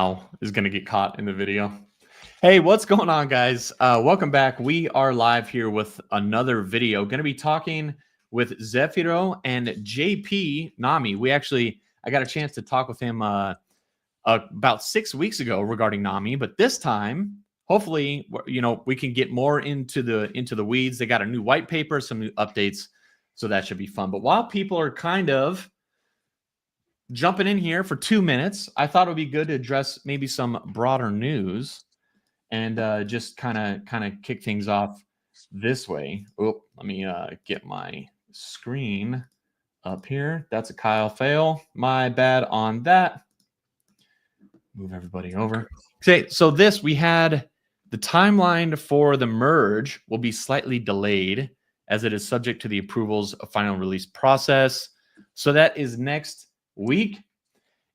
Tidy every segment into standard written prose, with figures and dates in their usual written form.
somehow is going to get caught in the video. Hey, what's going on, guys? Welcome back. We are live here with another video. Going to be talking with Zefiro and JP NAMI. I got a chance to talk with him about 6 weeks ago regarding NAMI, but this time, hopefully, we can get more into the weeds. They got a new white paper, some new updates, so that should be fun. But while people are kind of jumping in here for 2 minutes, I thought it would be good to address maybe some broader news and just kind of kick things off this way. Oh, let me get my screen up here. That's a Kyle fail. My bad on that. Move everybody over. Okay, so we had the timeline for the merge will be slightly delayed as it is subject to the approvals of final release process. So that is next week.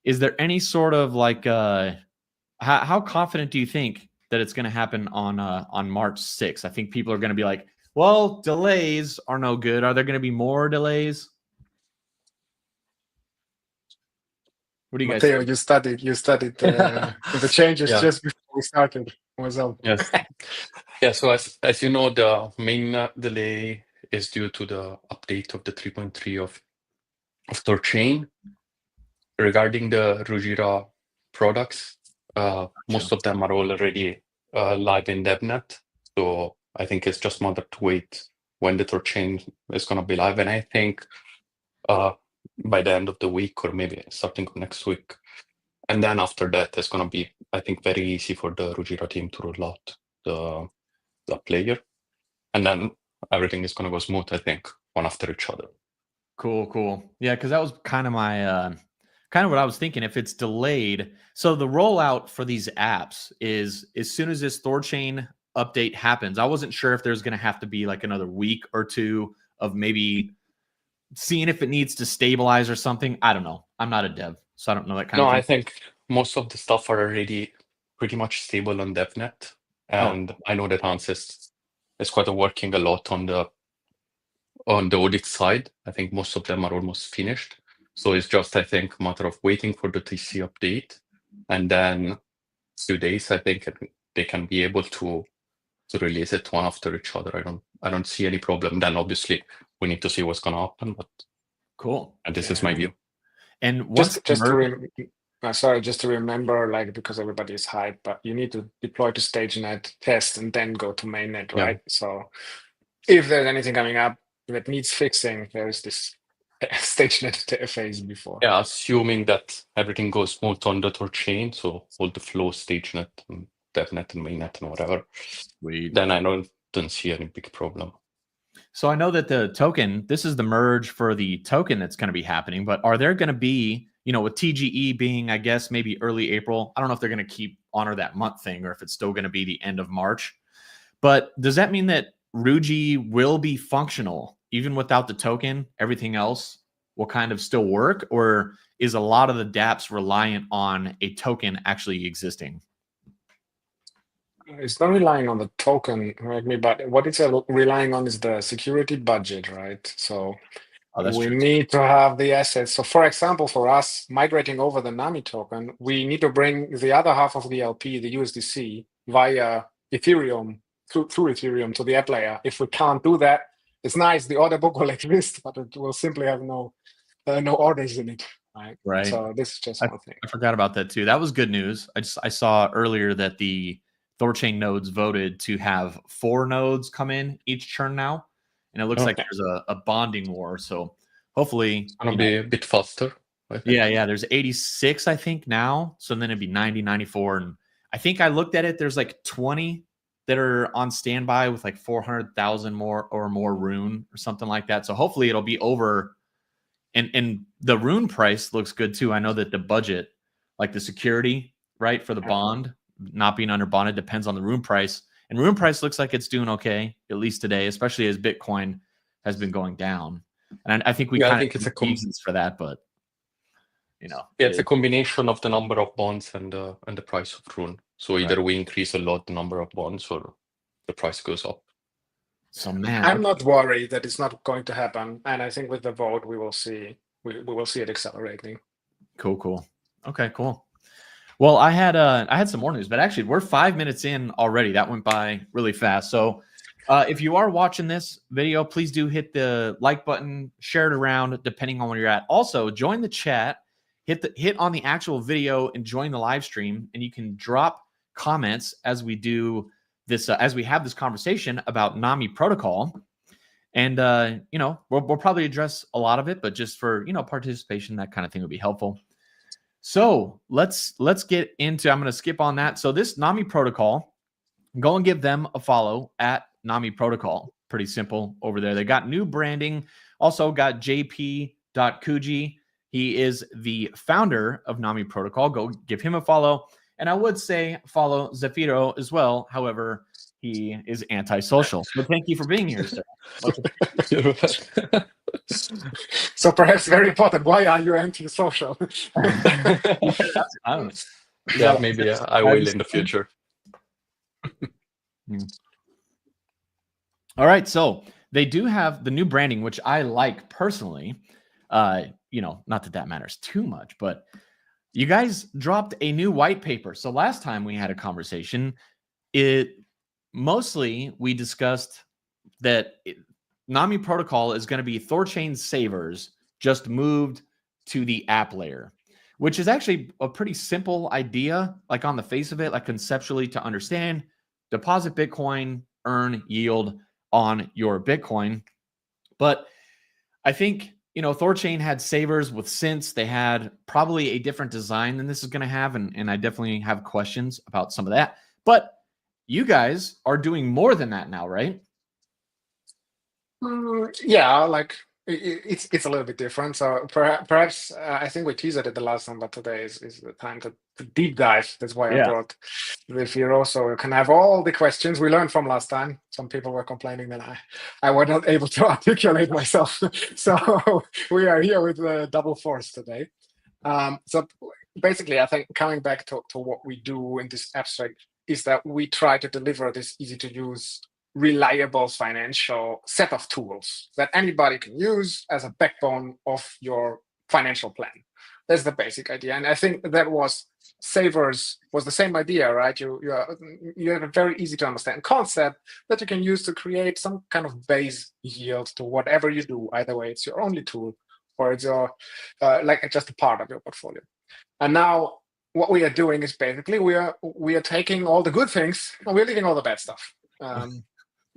Is there any sort of like how confident do you think that it's going to happen on March 6th? I think people are going to be like, well, delays are no good. Are there going to be more delays? What do you guys Matteo, think? you studied the changes just before we started. Yes. Yeah, so as you know, the main delay is due to the update of the 3.3 of THORChain. Regarding the Rujira products, most of them are already live in DevNet. So I think it's just matter to wait when the THORChain is going to be live. And I think by the end of the week or maybe starting next week. And then after that, it's going to be, I think, very easy for the Rujira team to roll out the player. And then everything is going to go smooth, I think, one after each other. Cool. Yeah, because that was kind of my kind of what I was thinking. If it's delayed, so the rollout for these apps is as soon as this THORChain update happens. I wasn't sure if there's going to have to be like another week or two of maybe seeing if it needs to stabilize or something. I don't know. I'm not a dev, so I don't know that kind of thing. No, I think most of the stuff are already pretty much stable on DevNet. And I know that Hans is quite working a lot on the audit side. I think most of them are almost finished. So it's just, I think, a matter of waiting for the TC update. And then a few days, I think they can be able to release it one after each other. I don't see any problem. Then obviously we need to see what's going to happen. But cool. And this is my view. And just to remember, like, because everybody is hyped, but you need to deploy to StageNet, test, and then go to mainnet, right? So if there's anything coming up that needs fixing, there is this StageNet phase before. Yeah, assuming that everything goes smooth on the THORChain, so all the flow, StageNet, and DevNet, and mainnet, and whatever, then I don't see any big problem. So I know that the token, this is the merge for the token that's going to be happening, but are there going to be, with TGE being, I guess, maybe early April, I don't know if they're going to honor that month thing or if it's still going to be the end of March. But does that mean that Ruji will be functional even without the token? Everything else will kind of still work, or is a lot of the dApps reliant on a token actually existing? It's not relying on the token, correct me, but what it's relying on is the security budget, right? So we need to have the assets. So for example, for us migrating over the NAMI token, we need to bring the other half of the LP, the USDC, via Ethereum, through Ethereum to the app layer. If we can't do that, it's nice, the order book will exist, but it will simply have no orders in it. Right. So this is just one thing. I forgot about that too. That was good news. I saw earlier that the THORChain nodes voted to have 4 nodes come in each turn now, and it looks like there's a bonding war. So hopefully it's gonna be a bit faster. Yeah. There's 86, I think, now. So then it'd be 90, 94, and I think I looked at it. There's like 20 that are on standby with like 400,000 more rune or something like that. So hopefully it'll be over. And the rune price looks good too. I know that the budget, like the security, right, for the bond not being under bonded, depends on the rune price. And rune price looks like it's doing okay, at least today, especially as Bitcoin has been going down. And I think I think it's a reasons for that, but it's a combination of the number of bonds and the price of rune. So either we increase a lot the number of bonds or the price goes up. So man, I'm not worried that it's not going to happen, and I think with the vote we will see it accelerating. Cool. Okay, cool. Well, I had some more news, but actually we're 5 minutes in already. That went by really fast. So if you are watching this video, please do hit the like button, share it around, depending on where you're at. Also, join the chat, hit on the actual video, and join the live stream. And you can drop comments as we do this, as we have this conversation about NAMI Protocol. And we'll probably address a lot of it, but just for participation, that kind of thing would be helpful. So let's get into. I'm going to skip on that. So this NAMI Protocol, go and give them a follow at NAMI Protocol. Pretty simple over there. They got new branding. Also got JP Kuji. He is the founder of NAMI Protocol. Go give him a follow. And I would say follow Zefiro as well. However, he is antisocial. So thank you for being here, sir. So perhaps very important. Why are you antisocial? Yeah, maybe I will in the future. All right, so they do have the new branding, which I like personally. Not that matters too much, but you guys dropped a new white paper. So last time we had a conversation, we discussed that NAMI Protocol is going to be THORChain savers just moved to the app layer, which is actually a pretty simple idea, like on the face of it, like conceptually to understand. Deposit Bitcoin, earn yield on your Bitcoin. But I think, THORChain had savers with Synths. They had probably a different design than this is going to have. And I definitely have questions about some of that. But you guys are doing more than that now, right? Yeah, like it's a little bit different. So perhaps I think we teased it the last time, but today is the time to deep dive. That's why I brought the Firo, so we can have all the questions we learned from last time. Some people were complaining that I was not able to articulate myself. So we are here with the double force today. So basically, I think coming back to what we do in this abstract is that we try to deliver this easy to use, reliable financial set of tools that anybody can use as a backbone of your financial plan. That's the basic idea. And I think that savers was the same idea, right? You have a very easy to understand concept that you can use to create some kind of base yield to whatever you do. Either way, it's your only tool or it's your like just a part of your portfolio. And now what we are doing is basically we are taking all the good things and we're leaving all the bad stuff.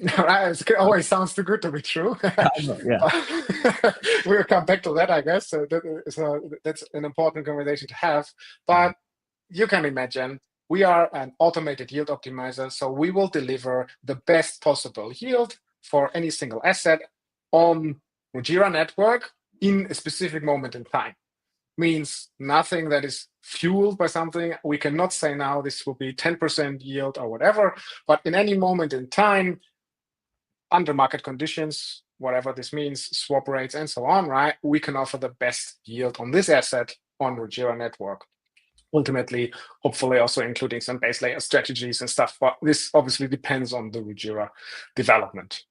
It always sounds too good to be true. We'll come back to that, I guess. So that's an important conversation to have. But you can imagine we are an automated yield optimizer, so we will deliver the best possible yield for any single asset on Rujira Network in a specific moment in time. Means nothing that is fueled by something. We cannot say now this will be 10% yield or whatever, but in any moment in time, under market conditions, whatever this means, swap rates and so on, right? We can offer the best yield on this asset on Rujira Network. Ultimately, hopefully also including some base layer strategies and stuff, but this obviously depends on the Rujira development.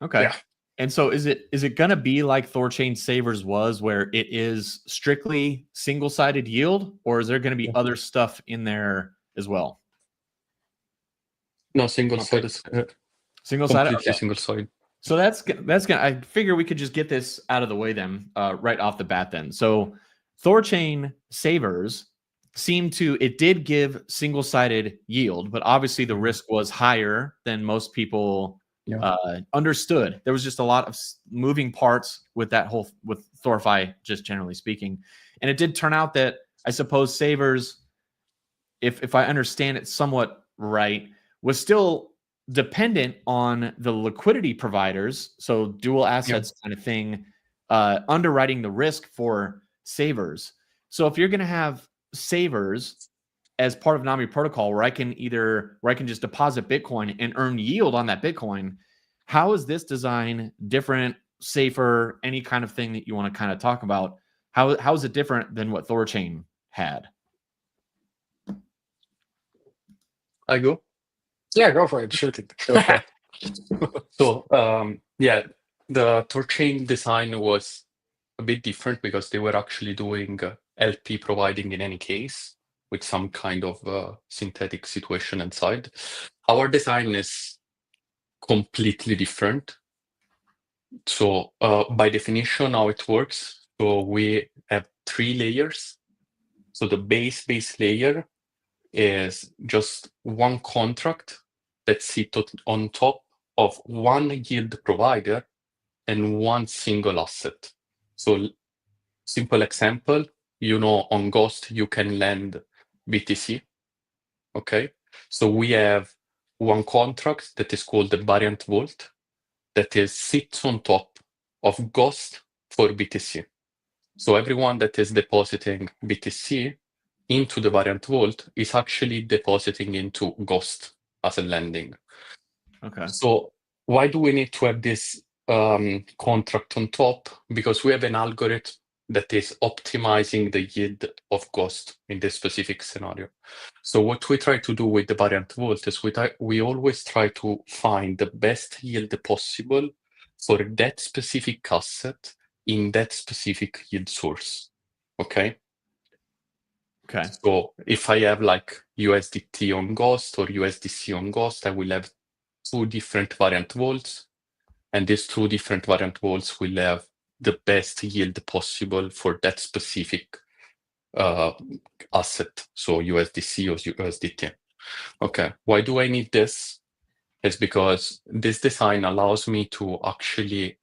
Okay. Yeah. And so is it going to be like THORChain Savers was, where it is strictly single-sided yield, or is there going to be other stuff in there as well? No, single-sided. Single-sided? Completely single-sided. So that's gonna. I figure we could just get this out of the way then, right off the bat then. So THORChain Savers it did give single-sided yield, but obviously the risk was higher than most people understood. There was just a lot of moving parts with THORFi, just generally speaking. And it did turn out that I suppose Savers, if I understand it somewhat right, was still dependent on the liquidity providers, so dual assets kind of thing, underwriting the risk for Savers. So if you're going to have Savers as part of NAMI Protocol, where I can just deposit Bitcoin and earn yield on that Bitcoin, how is this design different, safer, any kind of thing that you want to kind of talk about? How is it different than what THORChain had? I go? Yeah, go for it. Shoot it. Okay. So, the THORChain design was a bit different because they were actually doing LP providing in any case. with some kind of synthetic situation inside. Our design is completely different. So by definition, how it works, so we have 3 layers. So the base layer is just one contract that sits on top of one yield provider and one single asset. So simple example, on Ghost, you can lend BTC. Okay. So we have one contract that is called the variant vault that sits on top of Ghost for BTC. So everyone that is depositing BTC into the variant vault is actually depositing into Ghost as a lending. Okay. So why do we need to have this contract on top? Because we have an algorithm that is optimizing the yield of Ghost in this specific scenario. So what we try to do with the variant vault is we always try to find the best yield possible for that specific asset in that specific yield source. Okay. Okay. So if I have like USDT on Ghost or USDC on Ghost, I will have 2 different variant vaults, and these 2 different variant vaults will have the best yield possible for that specific asset, so USDC or USDT. Okay, why do I need this? It's because this design allows me to actually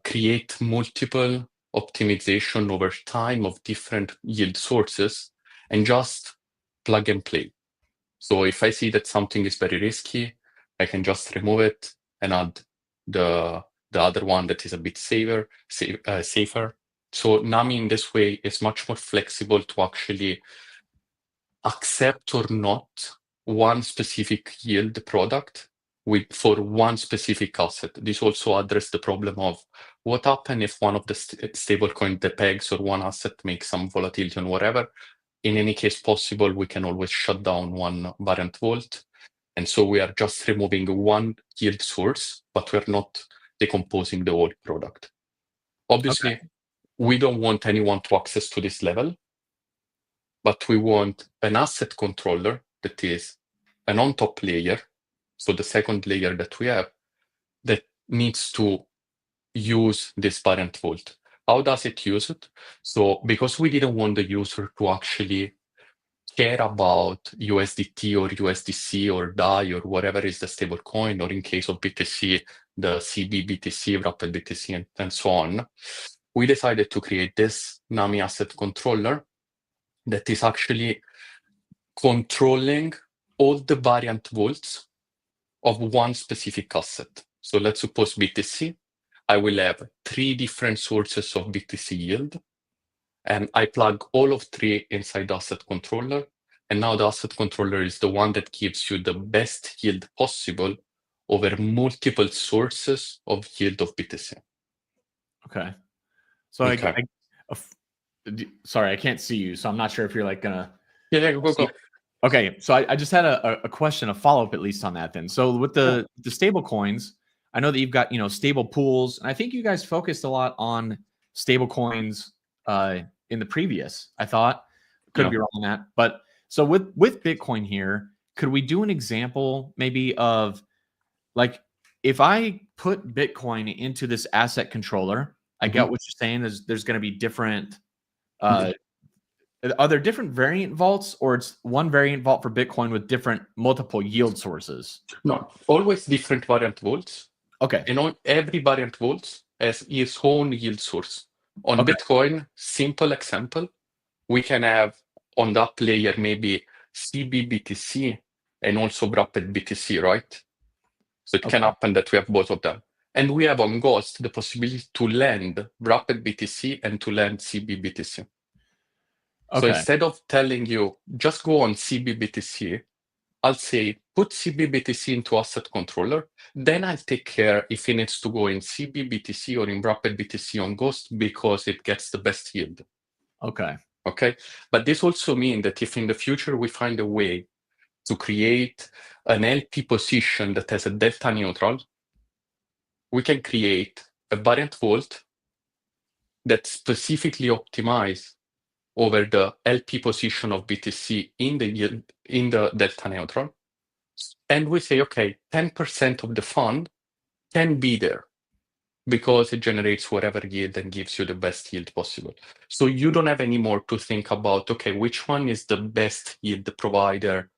create multiple optimization over time of different yield sources and just plug and play. So if I see that something is very risky, I can just remove it and add the other one that is a bit safer. So NAMI in this way is much more flexible to actually accept or not one specific yield product for one specific asset. This also addresses the problem of what happens if one of the stablecoin, the pegs or one asset makes some volatility and whatever. In any case possible, we can always shut down one variant vault. And so we are just removing one yield source, but we're not decomposing the whole product. Obviously, we don't want anyone to access to this level, but we want an asset controller that is an on-top layer, so the second layer that we have, that needs to use this variant vault. How does it use it? So because we didn't want the user to actually care about USDT or USDC or DAI or whatever is the stable coin, or in case of BTC, the CBBTC, wrapped BTC, and so on, we decided to create this NAMI asset controller that is actually controlling all the variant vaults of one specific asset. So let's suppose BTC, I will have 3 different sources of BTC yield, and I plug all of 3 inside the asset controller. And now the asset controller is the one that gives you the best yield possible over multiple sources of yield of BTC. Okay. So Okay. Sorry, I can't see you, so I'm not sure if you're like gonna. Yeah, go. Okay, so I just had a question, a follow-up at least on that then. So with the stable coins, I know that you've got, stable pools, and I think you guys focused a lot on stable coins in the previous, I thought. Could be wrong on that. But so with Bitcoin here, could we do an example maybe of like if I put Bitcoin into this asset controller, I get what you're saying. There's going to be different are there different variant vaults, or it's one variant vault for Bitcoin with different multiple yield sources? No, always different variant vaults. Okay. And on every variant vault has its own yield source. On Bitcoin, simple example, we can have on that layer maybe CBBTC and also wrapped BTC, right? So it can happen that we have both of them. And we have on Ghost the possibility to lend wrapped BTC and to lend CBBTC. So instead of telling you, just go on CBBTC, I'll say, put CBBTC into asset controller. Then I'll take care if it needs to go in CBBTC or in wrapped BTC on Ghost because it gets the best yield. Okay. But this also means that if in the future we find a way to create an LP position that has a delta neutral, we can create a variant vault that specifically optimizes over the LP position of BTC in the yield, in the delta neutral. And we say, okay, 10% of the fund can be there because it generates whatever yield and gives you the best yield possible. So you don't have any more to think about, okay, which one is the best yield provider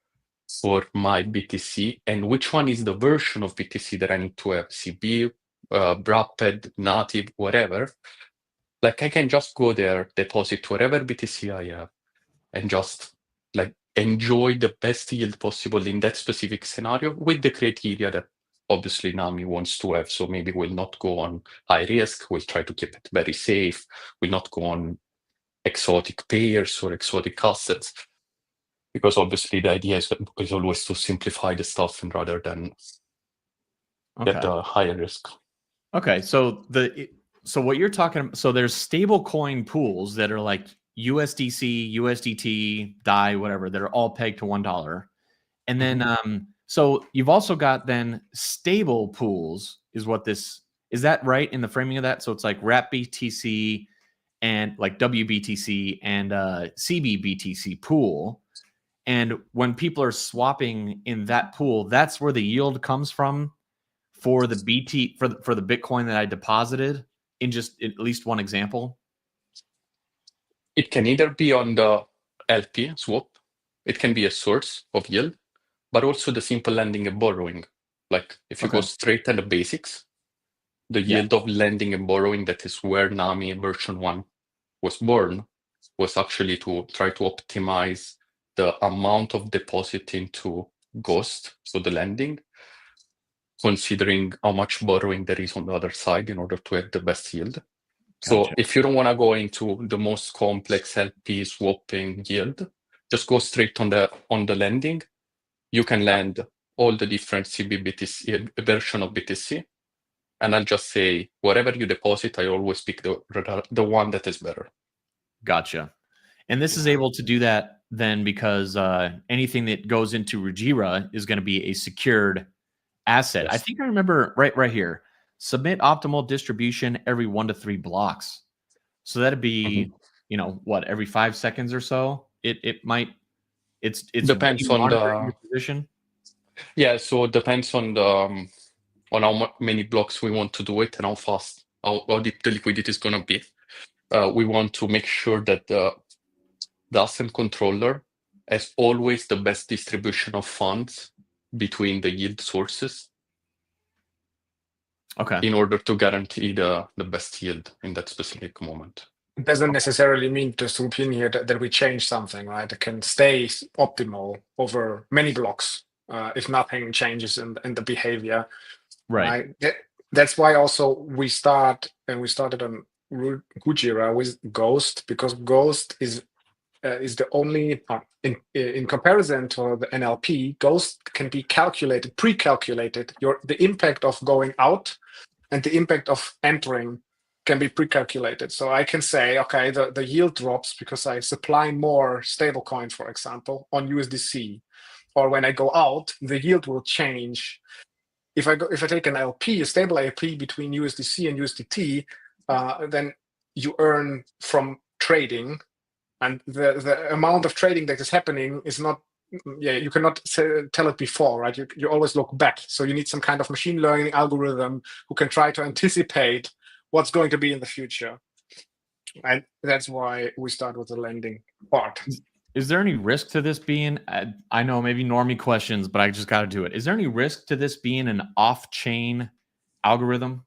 for my BTC and which one is the version of BTC that I need to have, CB, wrapped, native, whatever. Like I can just go there, deposit whatever BTC I have, and just like enjoy the best yield possible in that specific scenario with the criteria that obviously NAMI wants to have. So maybe we'll not go on high risk, we'll try to keep it very safe, we'll not go on exotic pairs or exotic assets, because obviously the idea is always to simplify the stuff and rather than get the higher risk. Okay, so what you're talking about, so there's stable coin pools that are like USDC, USDT, DAI, whatever, that are all pegged to $1. And then so you've also got then stable pools is what this is, that right in the framing of that? So it's like wrap BTC and like WBTC and CBBTC pool. And when people are swapping in that pool, that's where the yield comes from for the for the Bitcoin that I deposited in just at least one example. It can either be on the LP swap, it can be a source of yield, but also the simple lending and borrowing. Like if you go straight at the basics, the yield of lending and borrowing, that is where NAMI version 1 was born, was actually to try to optimize the amount of deposit into Ghost, so the lending, considering how much borrowing there is on the other side in order to have the best yield. Gotcha. So if you don't want to go into the most complex LP swapping yield, just go straight on the lending. You can lend all the different CBBTC version of BTC, and I'll just say whatever you deposit, I always pick the one that is better. Gotcha. And this is able to do that then because anything that goes into Rujira is going to be a secured asset. Yes. I think I remember right here. Submit optimal distribution every 1 to 3 blocks. So that'd be, what, every 5 seconds or so? It might. It's depends on your position. Yeah, so it depends on the on how many blocks we want to do it and how fast, how deep the liquidity is going to be. We want to make sure that the asset controller has always the best distribution of funds between the yield sources. Okay. In order to guarantee the best yield in that specific moment. It doesn't necessarily mean to swoop in here that we change something, right? It can stay optimal over many blocks if nothing changes in the behavior. Right. That's why also we started on Rujira with Ghost, because Ghost is the only in comparison to the NLP. Ghost can be pre-calculated. The impact of going out and the impact of entering can be pre-calculated. So I can say, okay, the yield drops because I supply more stablecoin, for example, on USDC, or when I go out, the yield will change. If I take an LP, a stable LP between USDC and USDT, then you earn from trading. And the amount of trading that is happening is not, you cannot tell it before, right? You always look back. So you need some kind of machine learning algorithm who can try to anticipate what's going to be in the future. And that's why we start with the lending part. Is there any risk to this being, I know maybe normie questions, but I just got to do it. Is there any risk to this being an off-chain algorithm?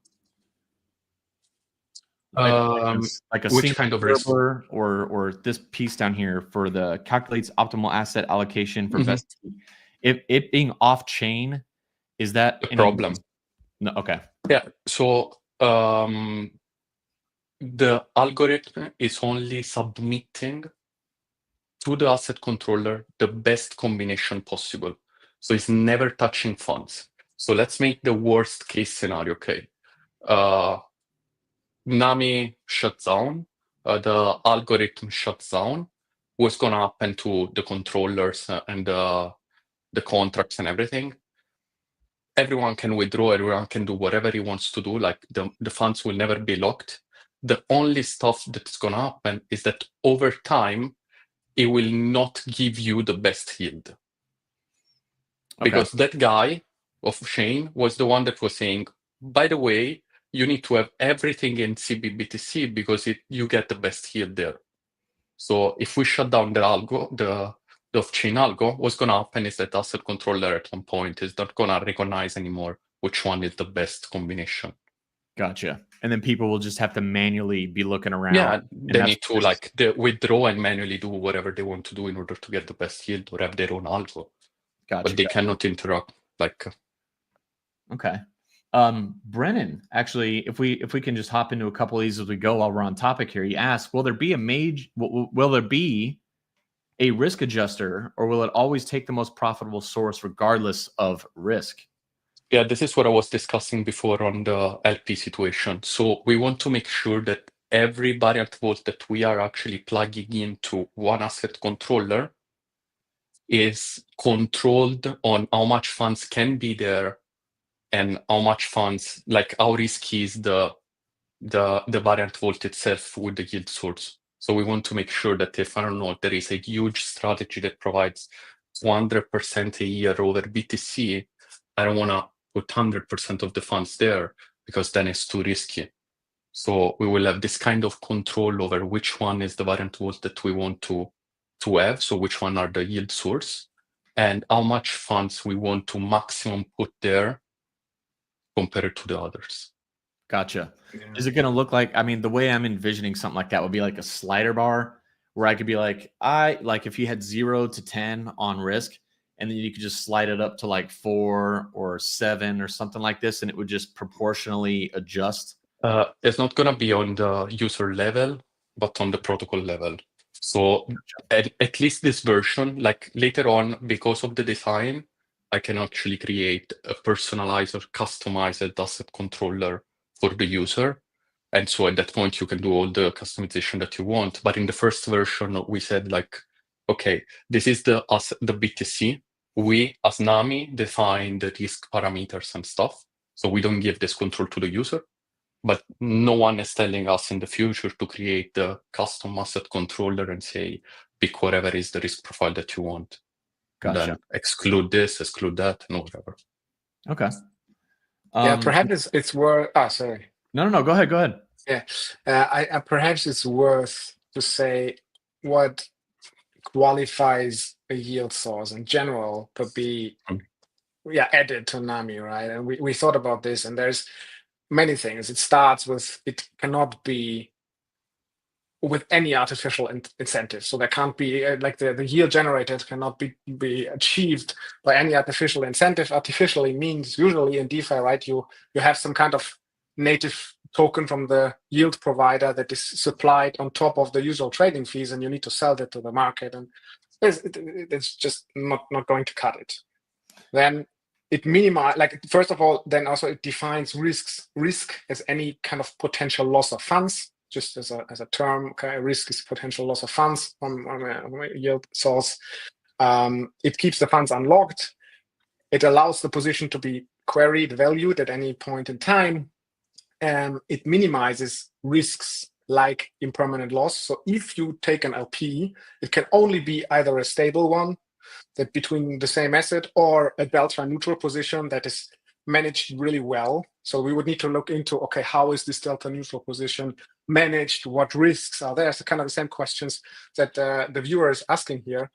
Like a which kind of risk, or this piece down here for the calculates optimal asset allocation for best. If it being off chain, is that a problem? No. Okay. Yeah. So the algorithm is only submitting to the asset controller the best combination possible. So it's never touching funds. So let's make the worst case scenario. Okay. NAMI shuts down, the algorithm shuts down. What's going to happen to the controllers and the contracts and everything? Everyone can withdraw, everyone can do whatever he wants to do. Like the funds will never be locked. The only stuff that's going to happen is that over time, it will not give you the best yield. Okay. Because that guy of Shane was the one that was saying, by the way, you need to have everything in CBBTC because you get the best yield there. So if we shut down the algo, the off-chain algo, what's going to happen is that asset controller at one point is not going to recognize anymore which one is the best combination. Gotcha. And then people will just have to manually be looking around. Yeah, they need to like withdraw and manually do whatever they want to do in order to get the best yield or have their own algo. Gotcha. But they cannot interact. Like. Okay. Brennan, actually, if we can just hop into a couple of these as we go while we're on topic here, he asks, will there be a risk adjuster, or will it always take the most profitable source regardless of risk? Yeah, this is what I was discussing before on the LP situation. So we want to make sure that every variant vault that we are actually plugging into one asset controller is controlled on how much funds can be there and how much funds, like how risky is the variant vault itself with the yield source. So we want to make sure that if, I don't know, there is a huge strategy that provides 200% a year over BTC, I don't want to put 100% of the funds there because then it's too risky. So we will have this kind of control over which one is the variant vault that we want to have. So which one are the yield source and how much funds we want to maximum put there compared to the others. Gotcha. Yeah. Is it going to look like, I mean, the way I'm envisioning something like that would be like a slider bar where I could be like, if you had 0 to 10 on risk, and then you could just slide it up to like 4 or 7 or something like this, and it would just proportionally adjust? It's not going to be on the user level, but on the protocol level. So at least this version, like later on, because of the design, I can actually create a personalized or customized asset controller for the user. And so at that point, you can do all the customization that you want. But in the first version, we said like, okay, this is the BTC. We, as NAMI, define the risk parameters and stuff. So we don't give this control to the user. But no one is telling us in the future to create the custom asset controller and say, pick whatever is the risk profile that you want. Gotcha. Then exclude this, exclude that, and whatever. Okay. Yeah, perhaps it's worth. Sorry. No. Go ahead. Yeah, perhaps it's worth to say what qualifies a yield source in general to be, added to NAMI, right? And we thought about this, and there's many things. It starts with it cannot be with any artificial incentive. So there can't be like the yield generated cannot be achieved by any artificial incentive. Artificially means usually in DeFi, right? You have some kind of native token from the yield provider that is supplied on top of the usual trading fees, and you need to sell that to the market, and it's just not going to cut it. Then it minimizes, like, first of all, then also it defines risk as any kind of potential loss of funds. Just as a term, okay, risk is potential loss of funds from a yield source. It keeps the funds unlocked. It allows the position to be queried, valued at any point in time. It minimizes risks like impermanent loss. So if you take an LP, it can only be either a stable one that between the same asset or a delta neutral position that is managed really well. So we would need to look into, okay, how is this delta neutral position managed? What risks are there? So kind of the same questions that the viewer is asking here.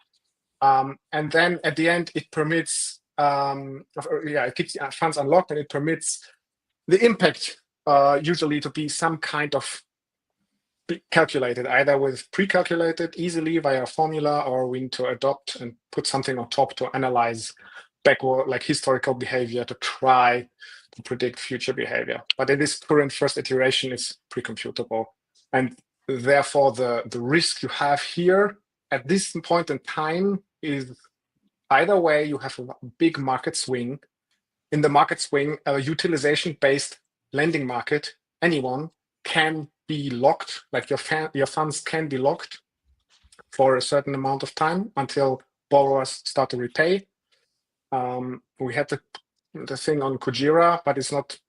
And then at the end, it permits, it keeps funds unlocked, and it permits the impact usually to be some kind of calculated, either with pre-calculated easily via a formula, or we need to adopt and put something on top to analyze backward, like historical behavior, to try to predict future behavior. But in this current first iteration, it's pre-computable. And therefore, the risk you have here at this point in time is either way, you have a big market swing. In the market swing, a utilization-based lending market, anyone can be locked, like your funds can be locked for a certain amount of time until borrowers start to repay. We had the thing on Kujira, but it's not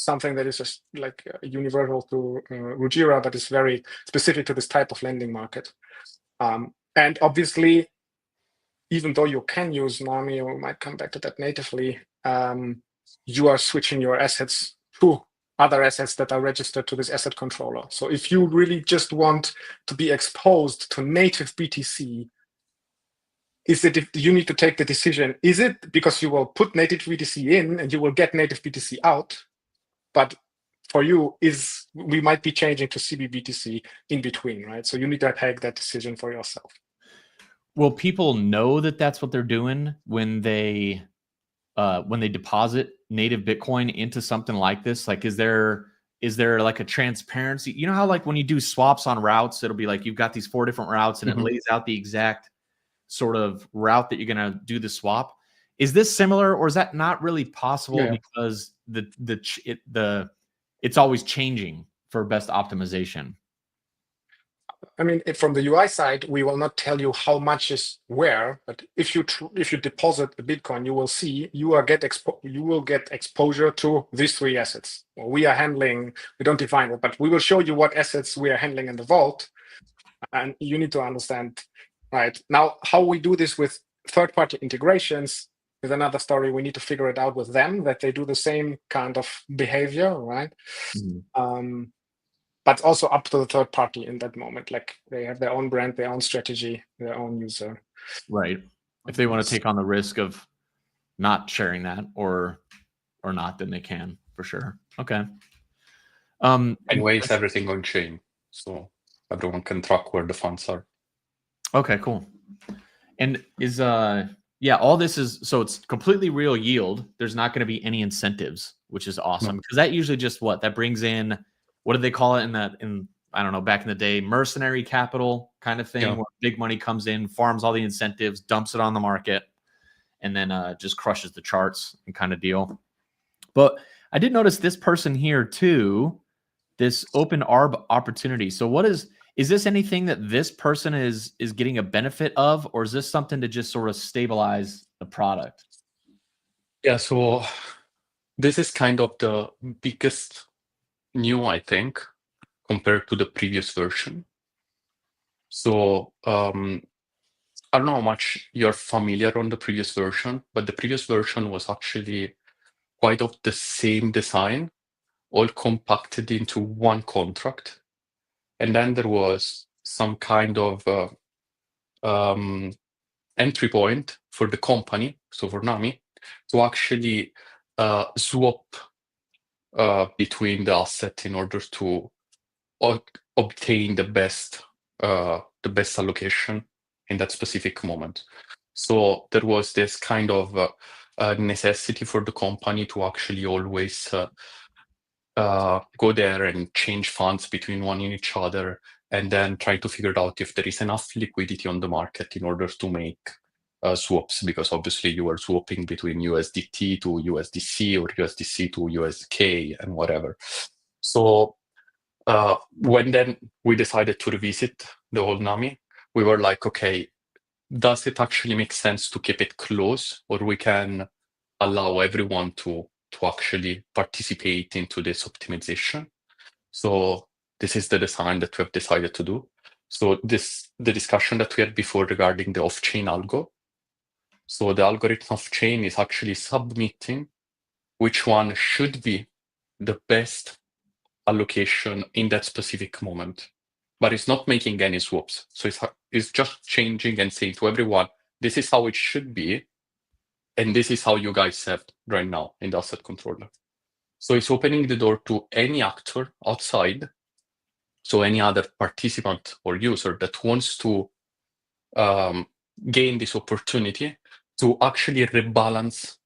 something that is just like universal to Rujira, but is very specific to this type of lending market. And obviously, even though you can use NAMI, or we might come back to that natively, you are switching your assets to other assets that are registered to this asset controller. So if you really just want to be exposed to native BTC, you need to take the decision, is it because you will put native BTC in and you will get native BTC out? But for you, we might be changing to CBBTC in between, right? So you need to take that decision for yourself. Will people know that that's what they're doing when they deposit native Bitcoin into something like this? Like, is there like a transparency? You know how like when you do swaps on routes, it'll be like you've got these 4 different routes and it lays out the exact sort of route that you're going to do the swap. Is this similar, or is that not really possible because it's always changing for best optimization? I mean, from the UI side, we will not tell you how much is where, but if you deposit the Bitcoin, you will see you will get exposure to these 3 assets. Well, we are handling, we don't define it, but we will show you what assets we are handling in the vault, and you need to understand, right? Now, how we do this with third-party integrations is another story. We need to figure it out with them, that they do the same kind of behavior, right? Mm-hmm. But also up to the third party in that moment. Like they have their own brand, their own strategy, their own user. Right. If they want to take on the risk of not sharing that or not, then they can for sure. Okay. Anyway, it's everything on chain, so everyone can track where the funds are. Okay, cool. And is all this is, so it's completely real yield. There's not going to be any incentives, which is awesome, because that usually just that brings in, what do they call it in I don't know, back in the day, mercenary capital kind of thing, where big money comes in, farms all the incentives, dumps it on the market, and then just crushes the charts and kind of deal. But I did notice this person here too, this open ARB opportunity. So is this anything that this person is getting a benefit of, or is this something to just sort of stabilize the product? Yeah, so this is kind of the biggest new, I think, compared to the previous version. So I don't know how much you're familiar on the previous version, but the previous version was actually quite of the same design, all compacted into one contract. And then there was some kind of entry point for the company, so for NAMI, to actually swap between the asset in order to obtain the best allocation in that specific moment. So there was this kind of necessity for the company to actually always go there and change funds between one and each other, and then try to figure out if there is enough liquidity on the market in order to make swaps, because obviously you are swapping between USDT to USDC or USDC to USK and whatever. So when then we decided to revisit the whole NAMI, we were like, okay, does it actually make sense to keep it close, or we can allow everyone to actually participate into this optimization? So this is the design that we have decided to do. So the discussion that we had before regarding the off-chain algo. So the algorithm off-chain is actually submitting which one should be the best allocation in that specific moment, but it's not making any swaps. So it's just changing and saying to everyone, this is how it should be, and this is how you guys have right now in the asset controller. So it's opening the door to any actor outside, so any other participant or user that wants to gain this opportunity to actually rebalance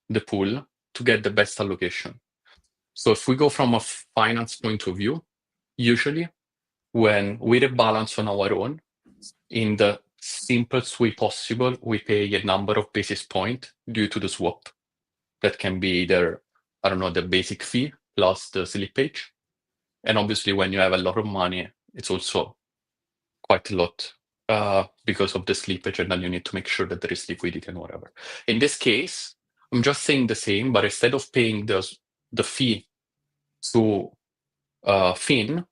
the pool to get the best allocation. So if we go from a finance point of view, usually when we rebalance on our own, in the simplest way possible, we pay a number of basis points due to the swap. That can be either, I don't know, the basic fee plus the slippage. And obviously when you have a lot of money, it's also quite a lot because of the slippage, and then you need to make sure that there is liquidity and whatever. In this case, I'm just saying the same, but instead of paying the fee to Fin,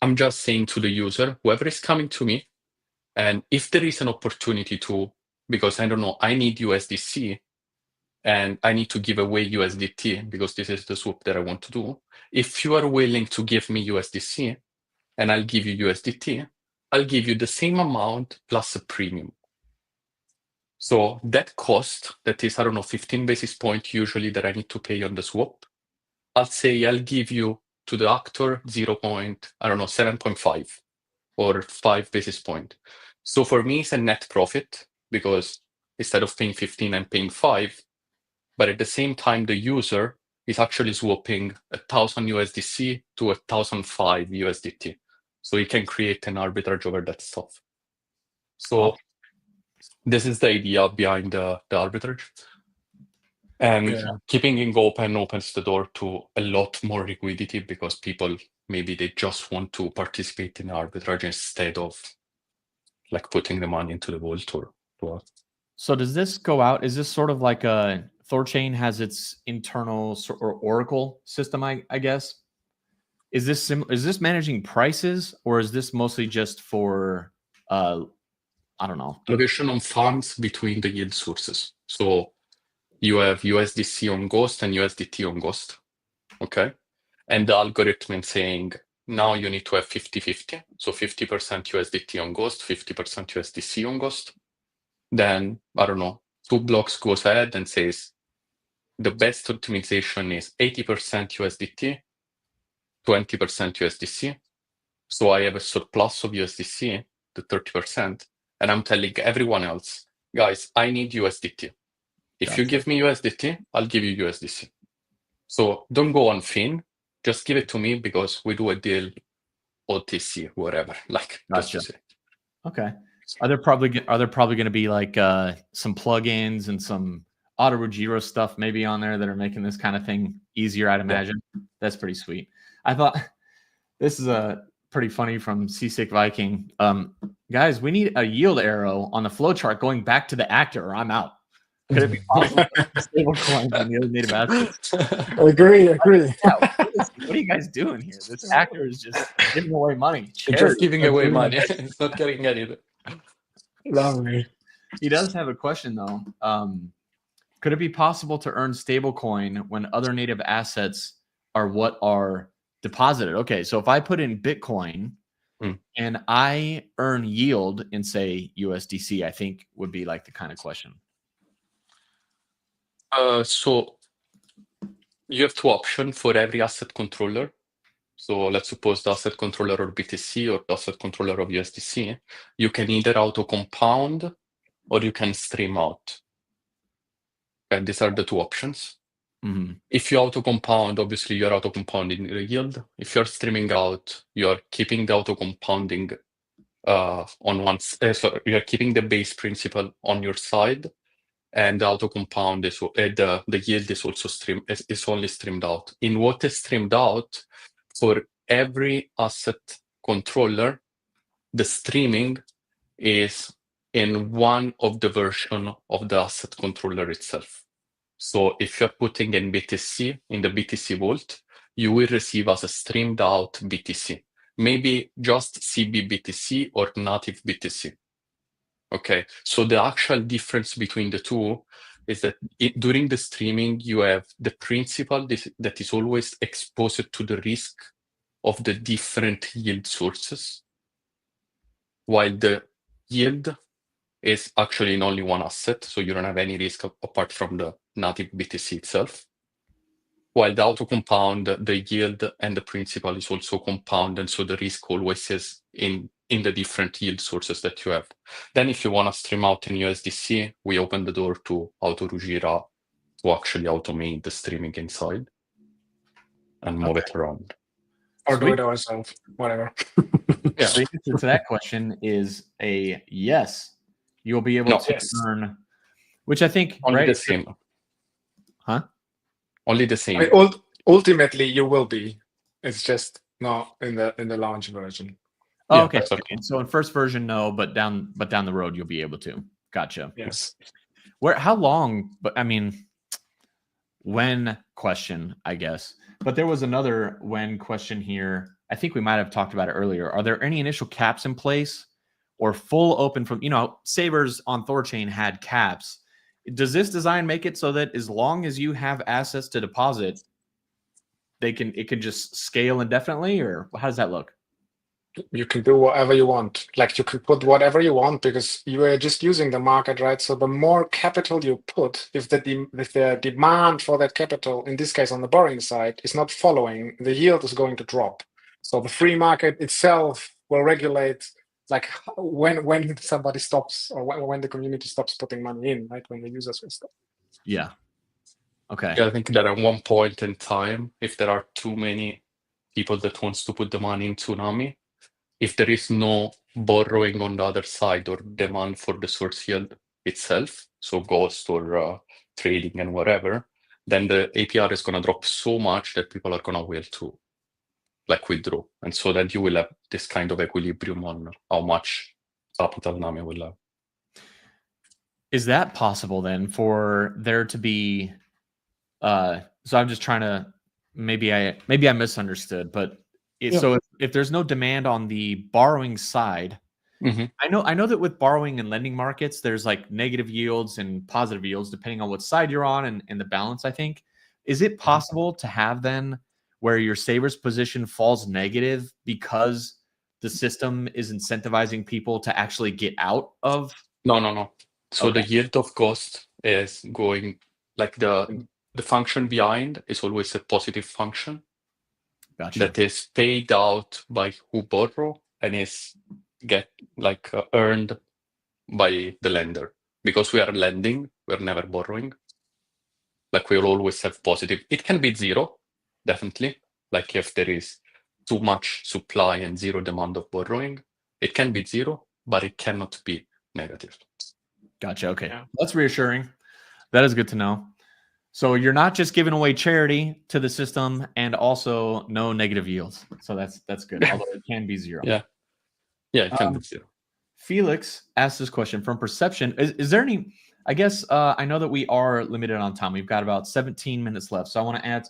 I'm just saying to the user, whoever is coming to me, and if there is an opportunity to, because I don't know, I need USDC and I need to give away USDT because this is the swap that I want to do. If you are willing to give me USDC and I'll give you USDT, I'll give you the same amount plus a premium. So that cost, that is, I don't know, 15 basis points usually that I need to pay on the swap, I'll say I'll give you to the actor 7.5 or 5 basis point. So for me, it's a net profit because instead of paying 15, I'm paying 5. But at the same time, the user is actually swapping 1,000 USDC to 1,005 USDT. So he can create an arbitrage over that stuff. So this is the idea behind the arbitrage. And keeping it open opens the door to a lot more liquidity because people, maybe they just want to participate in arbitrage instead of like putting the money into the vault or what. So does this go out? Is this sort of like a THORChain has its internal or Oracle system, I guess? Is this managing prices, or is this mostly just for, I don't know, allocation of funds between the yield sources? So you have USDC on Ghost and USDT on Ghost, okay? And the algorithm is saying, now you need to have 50-50. So 50% USDT on Ghost, 50% USDC on Ghost. Then, I don't know, 2 blocks goes ahead and says, the best optimization is 80% USDT, 20% USDC. So I have a surplus of USDC, the 30%, and I'm telling everyone else, guys, I need USDT. If you give me USDT, I'll give you USDC. So don't go on Fin, just give it to me because we do a deal OTC, whatever. Like, just to say. Okay. Are there probably going to be like some plugins and some auto Rujira stuff maybe on there that are making this kind of thing easier, I'd imagine? Yeah. That's pretty sweet. I thought this is pretty funny from Seasick Viking. Guys, we need a yield arrow on the flowchart going back to the actor or I'm out. Could it be possible stable coins and the other native assets? Agree. Yeah, what are you guys doing here? This actor is just giving away money. Just giving away money. It's not getting anything. Lovely. He does have a question though. Could it be possible to earn stablecoin when other native assets are what are deposited? Okay, so if I put in Bitcoin and I earn yield in, say, USDC, I think would be like the kind of question. So you have 2 options for every asset controller. So let's suppose the asset controller of BTC or the asset controller of USDC. You can either auto compound or you can stream out. And these are the 2 options. If you auto compound, obviously you're auto compounding the yield. If you're streaming out, you're keeping the auto compounding on one. So you're keeping the base principal on your side, and the auto compound is the yield is also is only streamed out. In what is streamed out, for every asset controller, the streaming is in one of the version of the asset controller itself. So if you're putting in BTC in the BTC vault, you will receive as a streamed out BTC, maybe just CB BTC or native BTC. Okay, so the actual difference between the two is that during the streaming, you have the principal that is always exposed to the risk of the different yield sources, while the yield is actually in only one asset, so you don't have any risk apart from the native BTC itself. While the auto compound, the yield and the principal is also compound, and so the risk always is in the different yield sources that you have. Then if you want to stream out in USDC, we open the door to auto Rujira to actually automate the streaming inside and move it around. Or do it ourselves, whatever. Yeah. So the answer to that question is a yes. You'll be able to earn, which I think only the same. Huh? Only the same. I mean, ultimately, you will be. It's just not in the launch version. Oh, okay. Okay. So in first version, no, but down the road, you'll be able to. Gotcha. Yes. How long? But I mean, when question, I guess. But there was another when question here. I think we might have talked about it earlier. Are there any initial caps in place or full open from, Savers on THORChain had caps. Does this design make it so that as long as you have assets to deposit, it can just scale indefinitely, or how does that look? You can do whatever you want. Like you can put whatever you want because you are just using the market, right? So the more capital you put, if the demand for that capital, in this case on the borrowing side, is not following, the yield is going to drop. So the free market itself will regulate like when somebody stops or when the community stops putting money in, right? When the users will stop. Yeah. Okay. Yeah, I think that at one point in time, if there are too many people that wants to put the money into NAMI, if there is no borrowing on the other side or demand for the source yield itself, so Ghost or trading and whatever, then the APR is going to drop so much that people are going to will to withdraw. And so that you will have this kind of equilibrium on how much capital NAMI will have. Is that possible then for there to be, so I'm just trying to, maybe I misunderstood, but so if there's no demand on the borrowing side, I know that with borrowing and lending markets, there's like negative yields and positive yields depending on what side you're on and the balance, I think. Is it possible to have then where your Savers position falls negative because the system is incentivizing people to actually get out of? No. So the yield of Ghost is going like the function behind is always a positive function. Gotcha. That is paid out by who borrow and is earned by the lender. Because we are lending, we're never borrowing. We'll always have positive. It can be zero, definitely. Like if there is too much supply and zero demand of borrowing, it can be zero, but it cannot be negative. Gotcha. Okay. Yeah. That's reassuring. That is good to know. So you're not just giving away charity to the system and also no negative yields. So that's good. Although it can be zero. Yeah, it can be zero. Felix asked this question from perception. Is there any, I guess, I know that we are limited on time. We've got about 17 minutes left. So I want to add,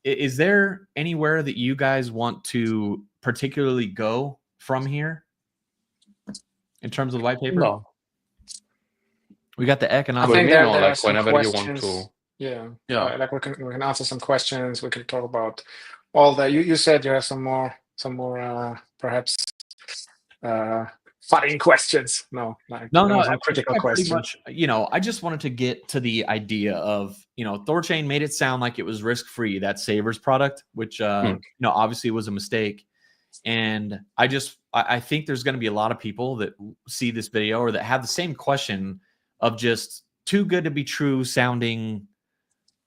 is there anywhere that you guys want to particularly go from here in terms of the white paper? No. We got the economic. I think there are some whenever questions. you want to. Yeah. We can answer some questions. We can talk about all that. You said you have some more perhaps fighting questions. No, critical questions. Much, I just wanted to get to the idea of, THORChain made it sound like it was risk-free, that Savers product, which obviously was a mistake. And I think there's going to be a lot of people that see this video or that have the same question of just too good to be true sounding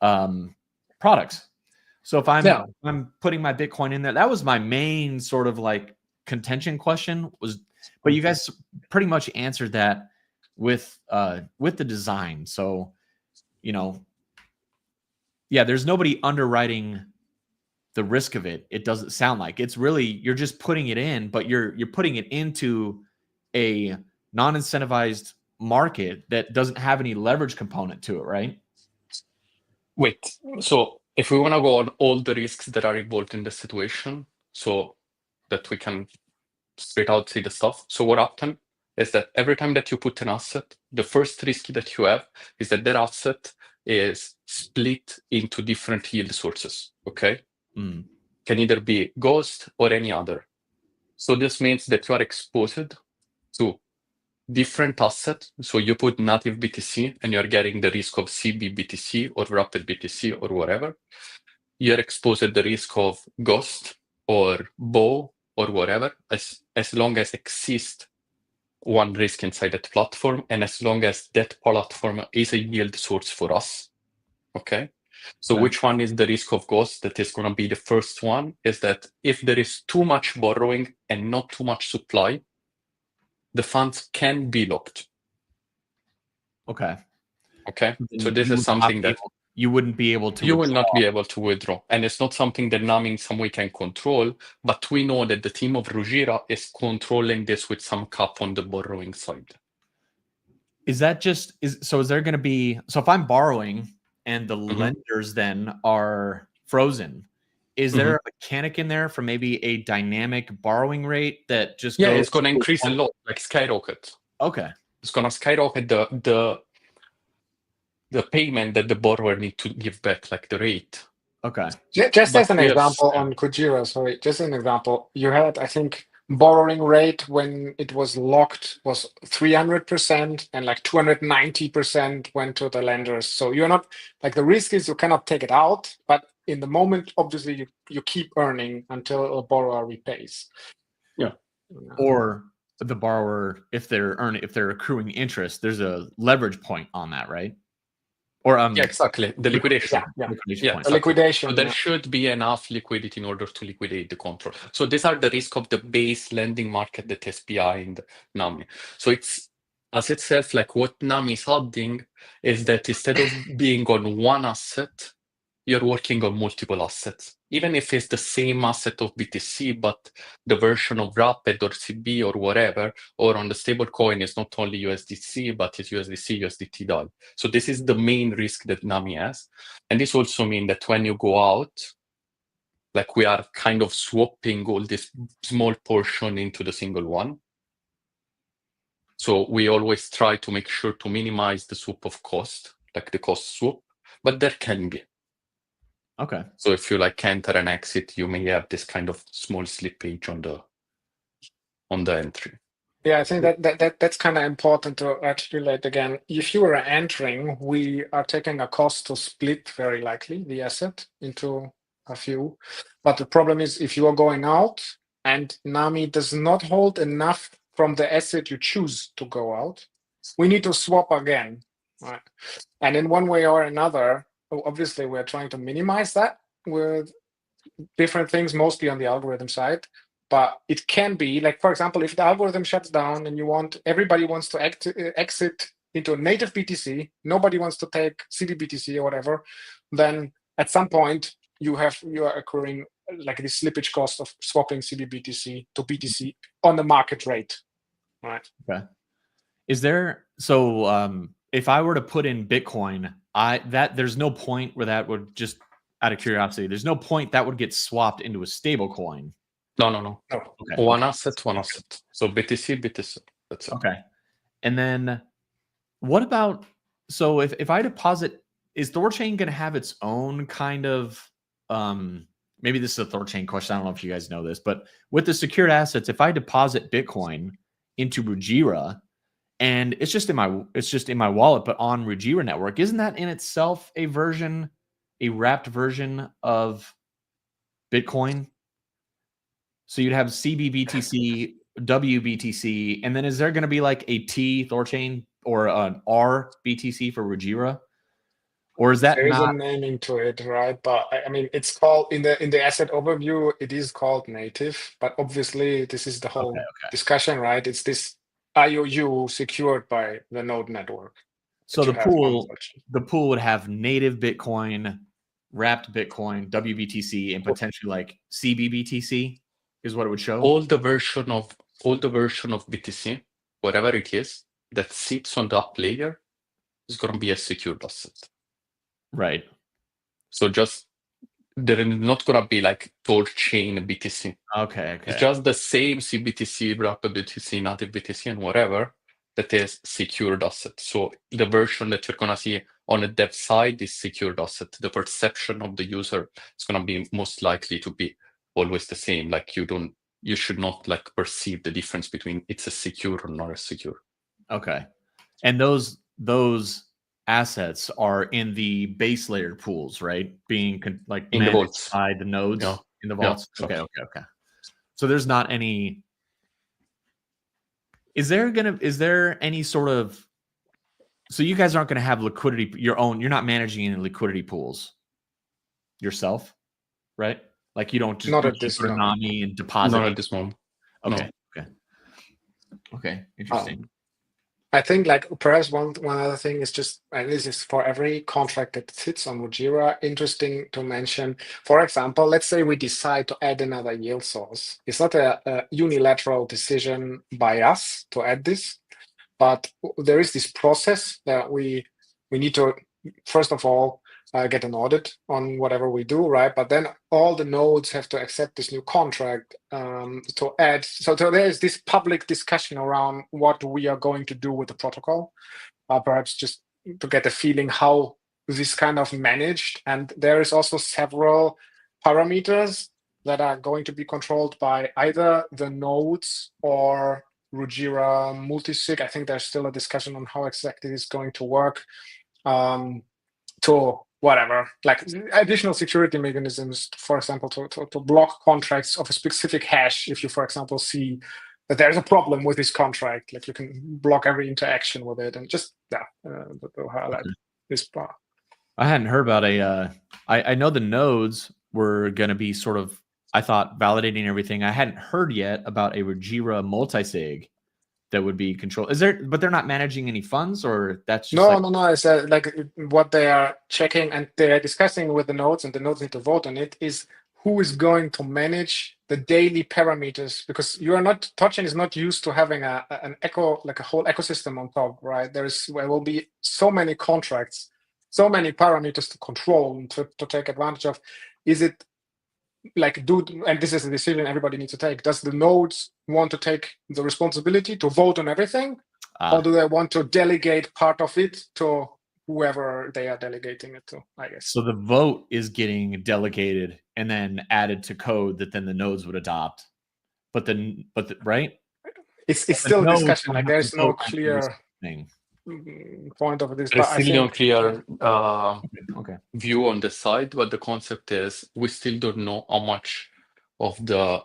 products. So if I'm putting my Bitcoin in there, that was my main sort of contention question was, but you guys pretty much answered that with the design. So, there's nobody underwriting the risk of it. It doesn't sound like it's really, you're just putting it in, but you're putting it into a non-incentivized market that doesn't have any leverage component to it, right? Wait, so if we want to go on all the risks that are involved in the situation, so that we can straight out see the stuff. So what happens is that every time that you put an asset, the first risk that you have is that asset is split into different yield sources, okay? Can either be Ghost or any other. So this means that you are exposed to different assets. So you put native BTC and you're getting the risk of CB BTC or wrapped BTC or whatever. You're exposed to the risk of Ghost or BO or whatever, as long as exists one risk inside that platform and as long as that platform is a yield source for us. Okay. So which one is the risk of Ghost? That is going to be the first one, is that if there is too much borrowing and not too much supply, the funds can be locked. Okay. So this is something that you wouldn't be able to. You will not be able to withdraw. And it's not something that NAMI in some way can control, but we know that the team of Rujira is controlling this with some cap on the borrowing side. Is that just, is there going to be, so if I'm borrowing and the lenders then are frozen. Is there a mechanic in there for maybe a dynamic borrowing rate that just goes? It's going to increase a lot, like skyrocket. Okay. It's going to skyrocket the payment that the borrower need to give back, like the rate. Okay. Just as an example on Kujira, sorry, just an example, you had, I think, borrowing rate when it was locked was 300% and like 290% went to the lenders. So you're not, like, the risk is you cannot take it out, but in the moment, obviously you keep earning until a borrower repays. Yeah. Or the borrower, if they're accruing interest, there's a leverage point on that, right? Or yeah, exactly. The liquidation. The liquidation. So there should be enough liquidity in order to liquidate the control. So these are the risk of the base lending market that is behind NAMI. So it's as itself, like what NAMI is adding is that instead of being on one asset, you're working on multiple assets. Even if it's the same asset of BTC, but the version of Rapid or CB or whatever, or on the stable coin is not only USDC, but it's USDC, USDT DAI. So this is the main risk that NAMI has. And this also means that when you go out, like we are kind of swapping all this small portion into the single one. So we always try to make sure to minimize the swap of cost, like the cost swap, but there can be. Okay. So if you like enter and exit, you may have this kind of small slippage on the entry. Yeah, I think that's kind of important to articulate again. If you are entering, we are taking a cost to split very likely the asset into a few. But the problem is if you are going out and NAMI does not hold enough from the asset you choose to go out, we need to swap again. Right? And in one way or another, obviously we're trying to minimize that with different things, mostly on the algorithm side. But it can be like, for example, if the algorithm shuts down and everybody wants to exit into a native BTC, nobody wants to take CDBTC or whatever, then at some point you are accruing like the slippage cost of swapping CDBTC to BTC on the market rate. Right. Okay. Is there if I were to put in Bitcoin, there's no point where that would, just out of curiosity, there's no point that would get swapped into a stable coin. No. Okay. One asset. So BTC. That's it. Okay. And then what about, so if I deposit, is THORChain going to have its own kind of, maybe this is a THORChain question, I don't know if you guys know this, but with the secured assets, if I deposit Bitcoin into Rujira, and it's just in my wallet, but on Rujira Network, isn't that in itself a wrapped version of Bitcoin? So you'd have CBBTC, WBTC, and then is there going to be like a T THORChain or an R BTC for Rujira? Or is that there is a naming to it, right? But I mean, it's called in the asset overview, it is called native, but obviously this is the whole discussion, right? It's this IOU secured by the node network. So the pool would have native Bitcoin, wrapped Bitcoin, WBTC, and potentially like CBBTC is what it would show. All the version of BTC, whatever it is, that sits on the up layer is going to be a secured asset. Right. So there is not going to be like THORChain BTC. Okay. It's just the same CBTC, wrapped BTC, native BTC, and whatever that is secured asset. So the version that you're going to see on the dev side is secured asset. The perception of the user is going to be most likely to be always the same. Like you should not like perceive the difference between it's a secure or not a secure. Okay. And those assets are in the base layer pools, right? Being like in the vaults by the nodes in the vaults. Yeah. Okay. So there's not any. Is there any sort of? So you guys aren't going to have liquidity your own. You're not managing any liquidity pools yourself, right? Like you don't just not at this moment. NAMI and deposit. Not at this moment. Okay. No. Okay. Interesting. I think like perhaps one other thing is just, and this is for every contract that sits on Rujira, interesting to mention. For example, let's say we decide to add another yield source. It's not a unilateral decision by us to add this, but there is this process that we need to, first of all, get an audit on whatever we do, right? But then all the nodes have to accept this new contract to add. So there's this public discussion around what we are going to do with the protocol, perhaps just to get a feeling how this kind of managed. And there is also several parameters that are going to be controlled by either the nodes or Rujira multisig. I think there's still a discussion on how exactly it's going to work. To whatever, like additional security mechanisms, for example, to block contracts of a specific hash. If you, for example, see that there's a problem with this contract, like you can block every interaction with it, and just to highlight this part. I hadn't heard about I know the nodes were going to be sort of, I thought, validating everything. I hadn't heard yet about a Rujira multisig that would be controlled. Is there, but they're not managing any funds, or that's just no. It's like what they are checking and they are discussing with the nodes, and the nodes need to vote on it, is who is going to manage the daily parameters, because you are not, THORChain is not used to having an echo, like a whole ecosystem on top, right? There will be so many contracts, so many parameters to control and to take advantage of. Is it like, and this is a decision everybody needs to take, does the nodes want to take the responsibility to vote on everything, or do they want to delegate part of it to whoever they are delegating it to, I guess? So the vote is getting delegated and then added to code that then the nodes would adopt. Right? It's still a discussion. Like there's no clear thing. Point of this. There's still no clear view on the side, but the concept is we still don't know how much of the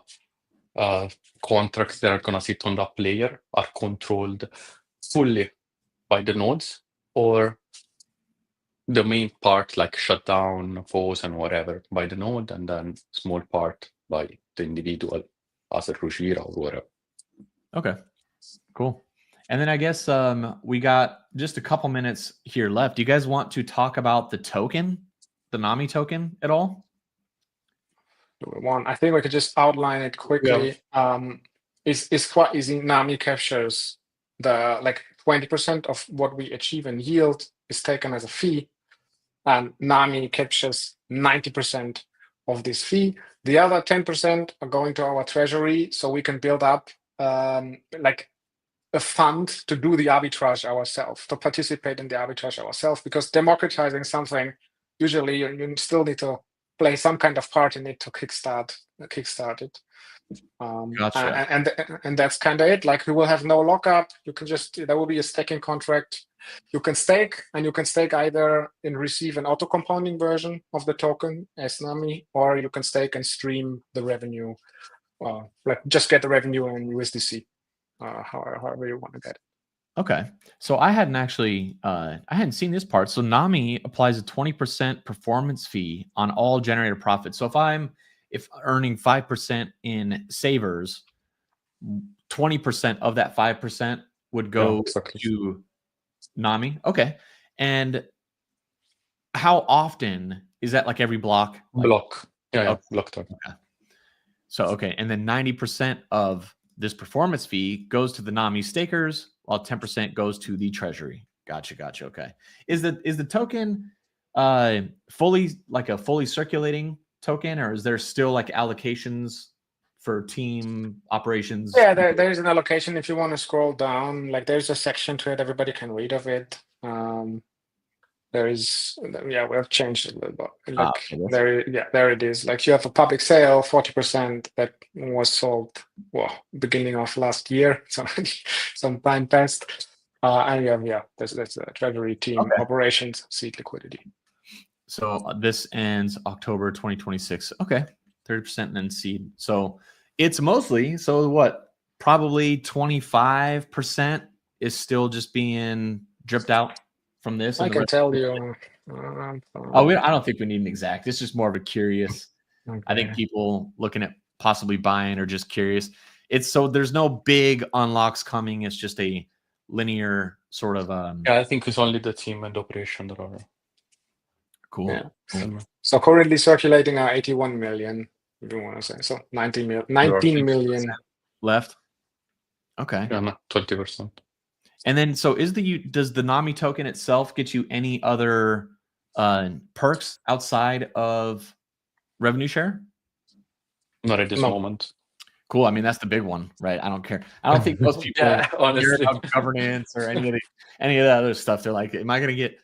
contracts that are going to sit on that layer are controlled fully by the nodes, or the main part, like shutdown, pause, and whatever, by the node, and then small part by the individual as a Rujira or whatever. Okay, cool. And then I guess we got just a couple minutes here left. Do you guys want to talk about the token, the NAMI token at all? I think we could just outline it quickly. Yeah. It's quite easy. NAMI captures the 20% of what we achieve in yield is taken as a fee, and NAMI captures 90% of this fee. The other 10% are going to our treasury, so we can build up a fund to do the arbitrage ourselves, to participate in the arbitrage ourselves, because democratizing something, usually you still need to play some kind of part in it to kickstart it. Gotcha. And that's kind of it. Like, we will have no lockup. You can there will be a staking contract. You can stake, and you can stake either and receive an auto compounding version of the token as NAMI, or you can stake and stream the revenue, just get the revenue in USDC. However you want to get it. Okay, so I hadn't seen this part. So NAMI applies a 20% performance fee on all generated profits. So if earning 5% in savers, 20% of that 5% would go to NAMI. Okay, and how often is that? Like every block? Block. Yeah, block token. Okay. So and then 90% of this performance fee goes to the NAMI stakers, while 10% goes to the treasury. Gotcha. Okay. Is the token fully circulating token, or is there still allocations for team operations? Yeah, there's an allocation. If you want to scroll down, there's a section to it. Everybody can read of it. There is, we have changed it a little bit. There it is. You have a public sale, 40% that was sold, beginning of last year. So some time passed. And that's the treasury team operations, seed liquidity. So this ends October 2026. Okay, 30% and then seed. So it's mostly, probably 25% is still just being dripped out from this. I can tell you. I don't think we need an exact. It's just more of a curious. Okay. I think people looking at possibly buying are just curious. There's no big unlocks coming. It's just a linear sort of. I think it's only the team and operation that are cool. Yeah. So currently circulating are 81 million. If you want to say so, 19 million left. Okay. Yeah, not 20%. And then, does the NAMI token itself get you any other perks outside of revenue share? Not at this moment. Cool. I mean, that's the big one, right? I don't care. I don't think most people honestly care about governance or any of the other stuff. They're like, am I going to get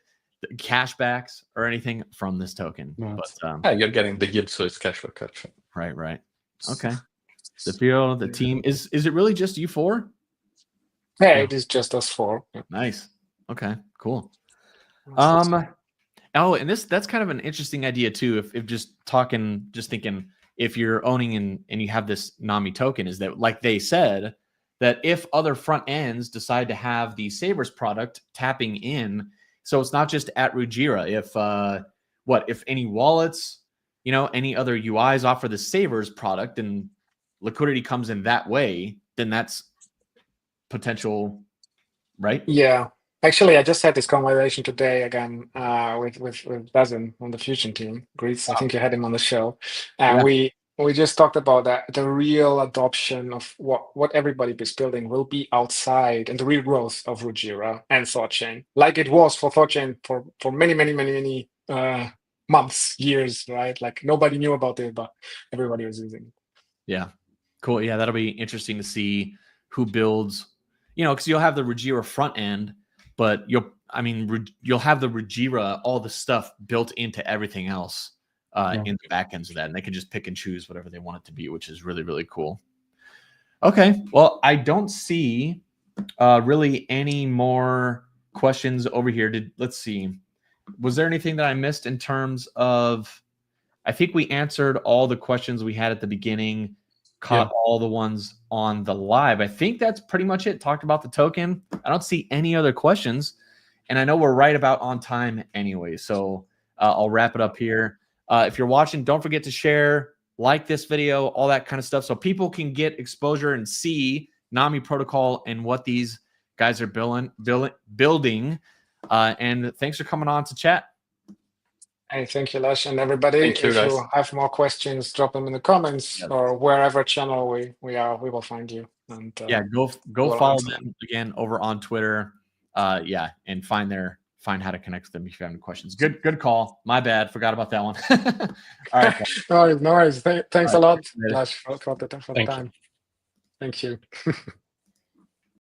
cashbacks or anything from this token? No. But yeah, you're getting the yield, so it's cash for cash. Right. Okay. The team is it really just you four? Yeah, it is just us four. Yeah. Nice. Okay. Cool. Oh, and that's kind of an interesting idea too. If just thinking, if you're owning and you have this NAMI token, is that, like they said, that if other front ends decide to have the Savers product tapping in, so it's not just at Rujira. If any wallets, any other UIs offer the Savers product and liquidity comes in that way, then that's potential, right? Yeah. Actually, I just had this conversation today again with Basim on the Fusion team. Greets, I think you had him on the show. And we just talked about that the real adoption of what everybody is building will be outside, and the real growth of Rujira and THORChain, like it was for THORChain for many months, years, right? Like nobody knew about it, but everybody was using it. Yeah. Cool. Yeah, that'll be interesting to see who builds, because you'll have the Rujira front end, but you'll have the Rujira, all the stuff built into everything else in the back ends of that. And they can just pick and choose whatever they want it to be, which is really, really cool. Okay. Well, I don't see really any more questions over here. Let's see. Was there anything that I missed in terms of, I think we answered all the questions we had at the beginning, caught all the ones on the live. I think that's pretty much it. Talked about the token. I don't see any other questions. And I know we're right about on time anyway. So I'll wrap it up here. If you're watching, don't forget to share, like this video, all that kind of stuff, so people can get exposure and see NAMI Protocol and what these guys are building. And thanks for coming on to chat. Hey, thank you, Lash, and everybody. If you have more questions, drop them in the comments or wherever channel we are. We will find you. And go follow them again over on Twitter. And find how to connect with them if you have any questions. Good call. My bad. Forgot about that one. All right. No worries. Thanks a lot, Lash, for the time. Thank you.